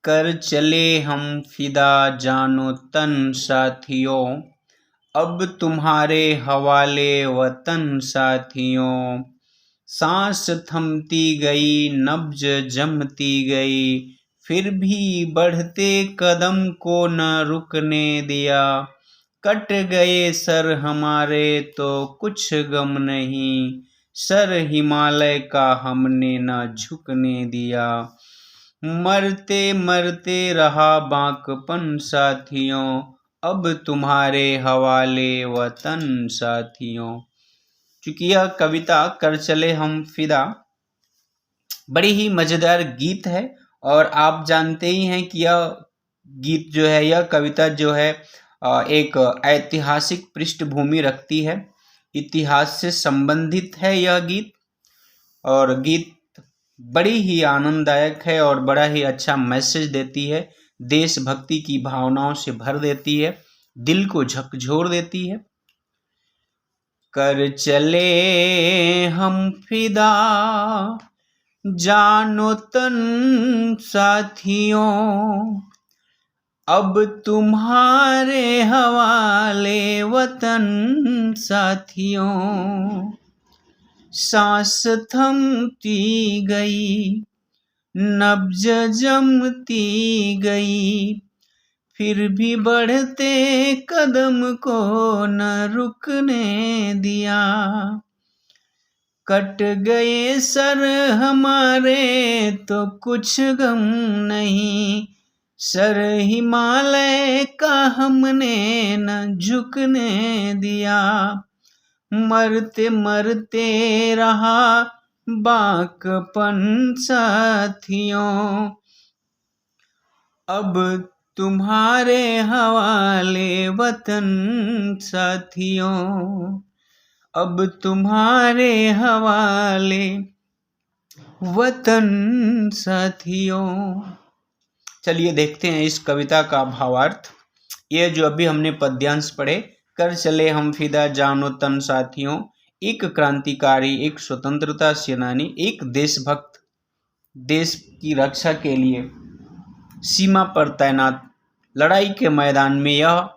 कर चले हम फिदा जानो तन साथियों, अब तुम्हारे हवाले वतन साथियों। सांस थमती गई, नब्ज जमती गई, फिर भी बढ़ते कदम को न रुकने दिया। कट गए सर हमारे तो कुछ गम नहीं, सर हिमालय का हमने न झुकने दिया। मरते मरते रहा बांकपन साथियों, अब तुम्हारे हवाले वतन साथियों। चूंकि यह कविता कर चले हम फिदा बड़ी ही मजेदार गीत है, और आप जानते ही हैं कि यह गीत जो है, यह कविता जो है एक ऐतिहासिक पृष्ठभूमि रखती है, इतिहास से संबंधित है यह गीत। और गीत बड़ी ही आनंददायक है और बड़ा ही अच्छा मैसेज देती है, देशभक्ति की भावनाओं से भर देती है, दिल को झकझोर देती है। कर चले हम फिदा जानो तन साथियों, अब तुम्हारे हवाले वतन साथियों। सांस थमती गई, नब्ज जमती गई, फिर भी बढ़ते कदम को न रुकने दिया। कट गए सर हमारे तो कुछ गम नहीं, सर हिमालय का हमने न झुकने दिया। मरते मरते रहा बांकपन साथियों, अब तुम्हारे हवाले वतन साथियों, अब तुम्हारे हवाले वतन साथियों। चलिए देखते हैं इस कविता का भावार्थ। ये जो अभी हमने पद्यांश पढ़े, कर चले हम फिदा जानो तन साथियों, एक क्रांतिकारी, एक स्वतंत्रता सेनानी, एक देशभक्त, देश की रक्षा के लिए सीमा पर तैनात, लड़ाई के मैदान में यह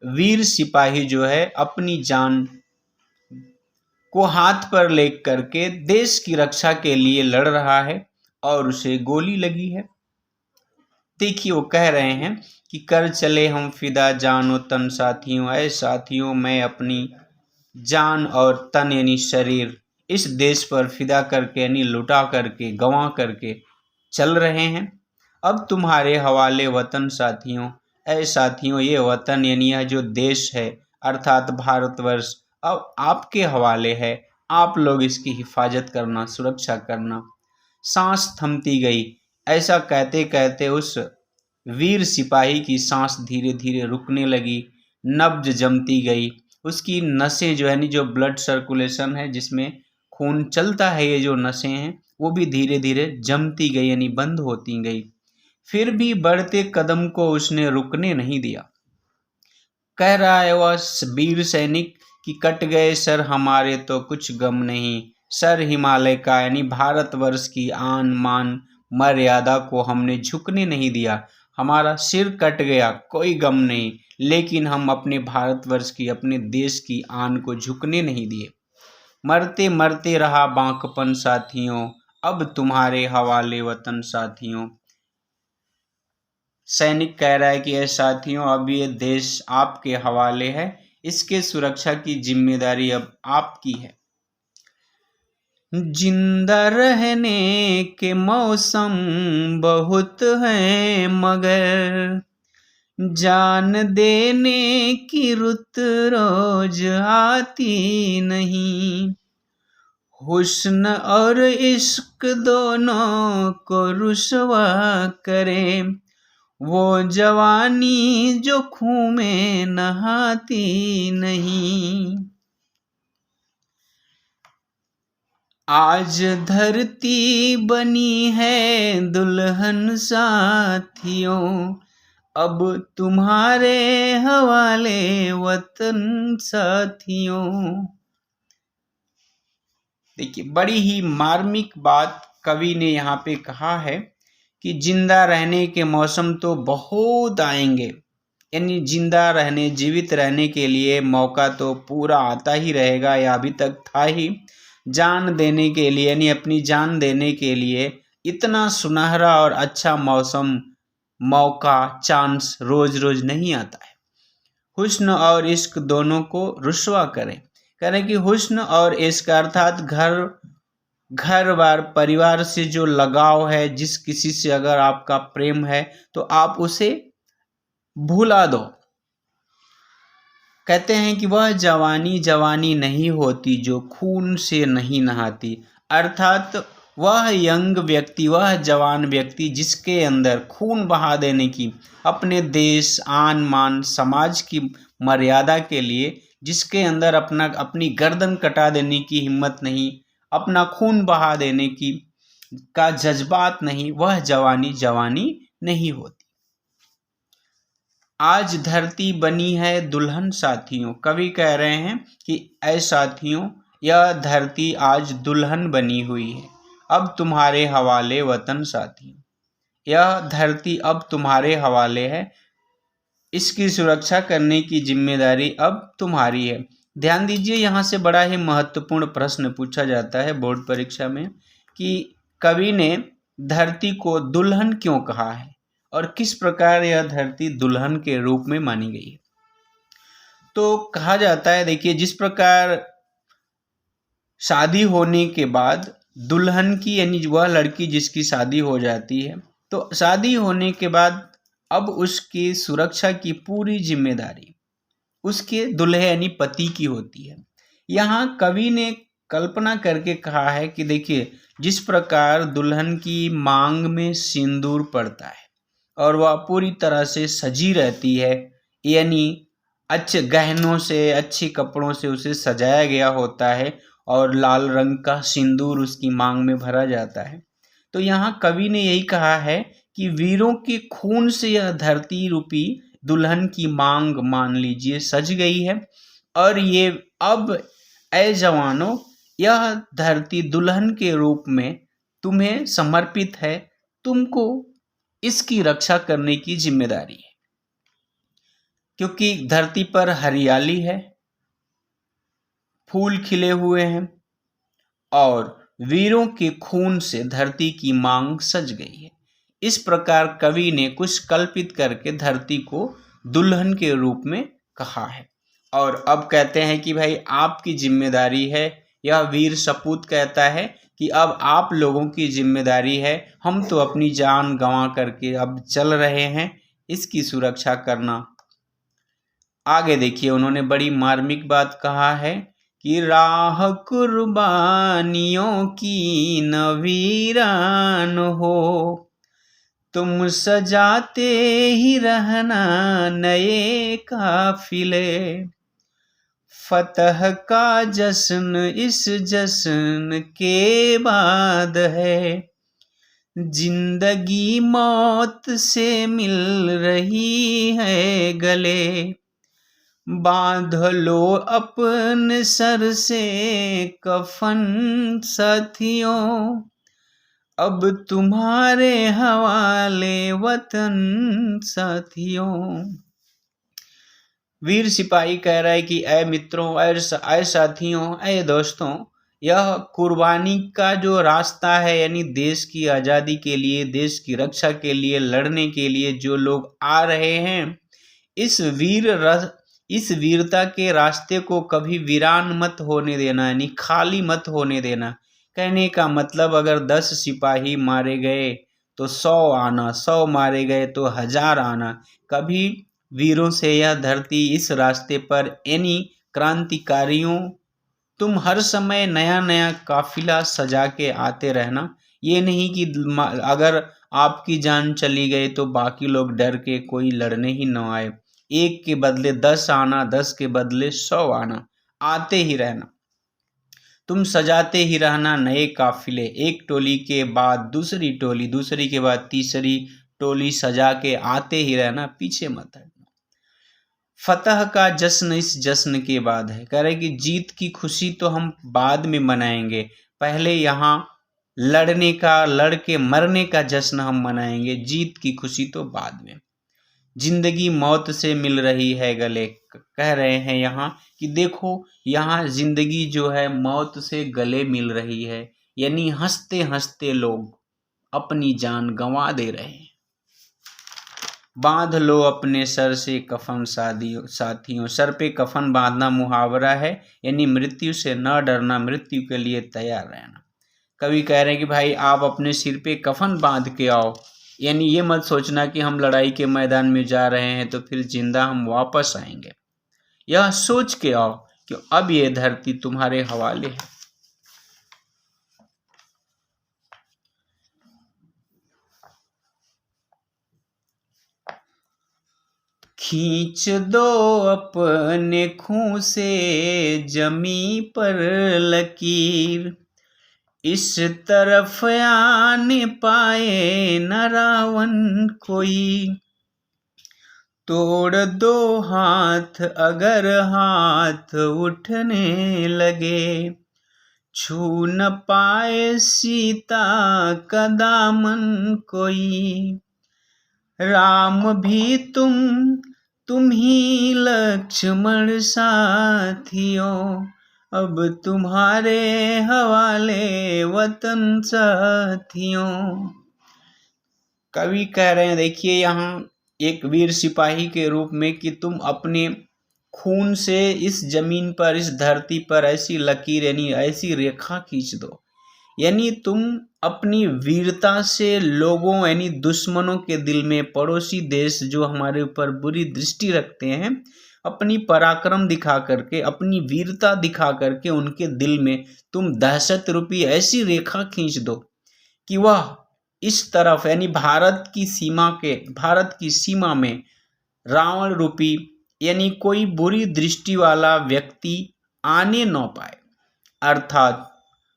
वीर सिपाही जो है अपनी जान को हाथ पर ले करके देश की रक्षा के लिए लड़ रहा है और उसे गोली लगी है। देखिए वो कह रहे हैं कि कर चले हम फिदा जानो तन साथियों, ऐ साथियों मैं अपनी जान और तन यानी शरीर इस देश पर फिदा करके यानी लुटा करके गंवा करके चल रहे हैं। अब तुम्हारे हवाले वतन साथियों, ऐ साथियों ये वतन यानी यह जो देश है अर्थात भारतवर्ष अब आपके हवाले है, आप लोग इसकी हिफाजत करना, सुरक्षा करना। सांस थमती गई, ऐसा कहते कहते उस वीर सिपाही की सांस धीरे धीरे रुकने लगी, नब्ज जमती गई, उसकी नसें जो है नहीं, जो ब्लड सर्कुलेशन है जिसमें खून चलता है, ये जो नसें हैं वो भी धीरे धीरे जमती गई यानी बंद होती गई। फिर भी बढ़ते कदम को उसने रुकने नहीं दिया। कह रहा है वह वीर सैनिक कि कट गए सर हमारे तो कुछ गम नहीं, सर हिमालय का यानी भारतवर्ष की आन मान मर्यादा को हमने झुकने नहीं दिया। हमारा सिर कट गया कोई गम नहीं, लेकिन हम अपने भारतवर्ष की, अपने देश की आन को झुकने नहीं दिए। मरते मरते रहा बांकपन साथियों, अब तुम्हारे हवाले वतन साथियों। सैनिक कह रहा है कि ऐ साथियों अब ये देश आपके हवाले है, इसके सुरक्षा की जिम्मेदारी अब आपकी है। जिंदा रहने के मौसम बहुत हैं मगर जान देने की रुत रोज आती नहीं। हुस्न और इश्क दोनों को रुसवा करे, वो जवानी जो खून में नहाती नहीं। आज धरती बनी है दुल्हन साथियों, अब तुम्हारे हवाले वतन साथियों। देखिए बड़ी ही मार्मिक बात कवि ने यहाँ पे कहा है कि जिंदा रहने के मौसम तो बहुत आएंगे, यानी जिंदा रहने जीवित रहने के लिए मौका तो पूरा आता ही रहेगा, या अभी तक था ही। जान देने के लिए यानी अपनी जान देने के लिए इतना सुनहरा और अच्छा मौसम, मौका, चांस रोज रोज नहीं आता है। हुस्न और इश्क दोनों को रुस्वा करें कि हुस्न और इश्क अर्थात घर बार परिवार से जो लगाव है, जिस किसी से अगर आपका प्रेम है तो आप उसे भुला दो। कहते हैं कि वह जवानी जवानी नहीं होती जो खून से नहीं नहाती, अर्थात वह यंग व्यक्ति, वह जवान व्यक्ति जिसके अंदर खून बहा देने की, अपने देश, आन मान, समाज की मर्यादा के लिए जिसके अंदर अपनी गर्दन कटा देने की हिम्मत नहीं, अपना खून बहा देने की का जज्बात नहीं, वह जवानी जवानी नहीं होती। आज धरती बनी है दुल्हन साथियों, कवि कह रहे हैं कि ऐ साथियों, यह धरती आज दुल्हन बनी हुई है, अब तुम्हारे हवाले वतन साथियों। यह धरती अब तुम्हारे हवाले है, इसकी सुरक्षा करने की जिम्मेदारी अब तुम्हारी है। ध्यान दीजिए, यहाँ से बड़ा ही महत्वपूर्ण प्रश्न पूछा जाता है बोर्ड परीक्षा में कि कवि ने धरती को दुल्हन क्यों कहा है और किस प्रकार यह धरती दुल्हन के रूप में मानी गई है। तो कहा जाता है, देखिए, जिस प्रकार शादी होने के बाद दुल्हन की, यानी वह लड़की जिसकी शादी हो जाती है, तो शादी होने के बाद अब उसकी सुरक्षा की पूरी जिम्मेदारी उसके दूल्हे यानी पति की होती है। यहाँ कवि ने कल्पना करके कहा है कि देखिए, जिस प्रकार दुल्हन की मांग में सिंदूर पड़ता है और वह पूरी तरह से सजी रहती है, यानी अच्छे गहनों से, अच्छे कपड़ों से उसे सजाया गया होता है और लाल रंग का सिंदूर उसकी मांग में भरा जाता है। तो यहाँ कवि ने यही कहा है कि वीरों के खून से यह धरती रूपी दुल्हन की मांग, मान लीजिए, सज गई है, और ये अब ऐ जवानों, यह धरती दुल्हन के रूप में तुम्हें समर्पित है, तुमको इसकी रक्षा करने की जिम्मेदारी है। क्योंकि धरती पर हरियाली है, फूल खिले हुए हैं और वीरों के खून से धरती की मांग सज गई है। इस प्रकार कवि ने कुछ कल्पित करके धरती को दुल्हन के रूप में कहा है। और अब कहते हैं कि भाई आपकी जिम्मेदारी है, यह वीर सपूत कहता है कि अब आप लोगों की जिम्मेदारी है, हम तो अपनी जान गंवा करके अब चल रहे हैं, इसकी सुरक्षा करना। आगे देखिए, उन्होंने बड़ी मार्मिक बात कहा है कि राह कुर्बानियों की न वीरान हो, तुम सजाते ही रहना नए काफिले, फतह का जश्न इस जश्न के बाद है, जिंदगी मौत से मिल रही है गले, बांध लो अपने सर से कफन साथियों, अब तुम्हारे हवाले वतन साथियों। वीर सिपाही कह रहा है कि ऐ मित्रों, ऐ साथियों, ऐ दोस्तों, यह कुर्बानी का जो रास्ता है, यानी देश की आज़ादी के लिए, देश की रक्षा के लिए लड़ने के लिए जो लोग आ रहे हैं, इस वीरता के रास्ते को कभी वीरान मत होने देना, यानी खाली मत होने देना। कहने का मतलब, अगर 10 सिपाही मारे गए तो 100 आना, 100 मारे गए तो 1000 आना। कभी वीरों से यह धरती इस रास्ते पर, यानी क्रांतिकारियों, तुम हर समय नया नया काफिला सजा के आते रहना। ये नहीं कि अगर आपकी जान चली गई तो बाकी लोग डर के कोई लड़ने ही न आए। 1 के बदले 10 आना, 10 के बदले 100 आना, आते ही रहना। तुम सजाते ही रहना नए काफिले, एक टोली के बाद दूसरी टोली, दूसरी के बाद तीसरी टोली सजा के आते ही रहना, पीछे मत हटना। फतह का जश्न इस जश्न के बाद है। कह रहे कि जीत की खुशी तो हम बाद में मनाएंगे, पहले यहाँ लड़ने का, लड़ के मरने का जश्न हम मनाएंगे, जीत की खुशी तो बाद में। जिंदगी मौत से मिल रही है गले, कह रहे हैं यहाँ कि देखो यहाँ जिंदगी जो है मौत से गले मिल रही है, यानी हंसते हंसते लोग अपनी जान गंवा दे रहे हैं। बांध लो अपने सर से कफन साथियों, सर पे कफन बांधना मुहावरा है, यानी मृत्यु से न डरना, मृत्यु के लिए तैयार रहना। कवि कह रहे हैं कि भाई आप अपने सिर पे कफन बांध के आओ, यानी ये मत सोचना कि हम लड़ाई के मैदान में जा रहे हैं तो फिर जिंदा हम वापस आएंगे। यह सोच के आओ कि अब ये धरती तुम्हारे हवाले है। खींच दो अपने खूं से जमी पर लकीर, इस तरफ आने पाए न रावण कोई। तोड़ दो हाथ अगर हाथ उठने लगे, छू न पाए सीता का दामन कोई। राम भी तुम ही लक्ष्मण साथियों, अब तुम्हारे हवाले वतन साथियों। कवि कह रहे हैं देखिए यहाँ एक वीर सिपाही के रूप में कि तुम अपने खून से इस जमीन पर, इस धरती पर ऐसी लकीर यानी ऐसी रेखा खींच दो, यानी तुम अपनी वीरता से लोगों यानी दुश्मनों के दिल में, पड़ोसी देश जो हमारे ऊपर बुरी दृष्टि रखते हैं, अपनी पराक्रम दिखा करके, अपनी वीरता दिखा करके उनके दिल में तुम दहशत रूपी ऐसी रेखा खींच दो कि वह इस तरफ यानी भारत की सीमा में रावण रूपी यानी कोई बुरी दृष्टि वाला व्यक्ति आने न पाए, अर्थात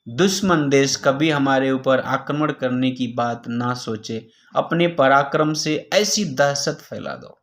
दुश्मन देश कभी हमारे ऊपर आक्रमण करने की बात ना सोचे। अपने पराक्रम से ऐसी दहशत फैला दो।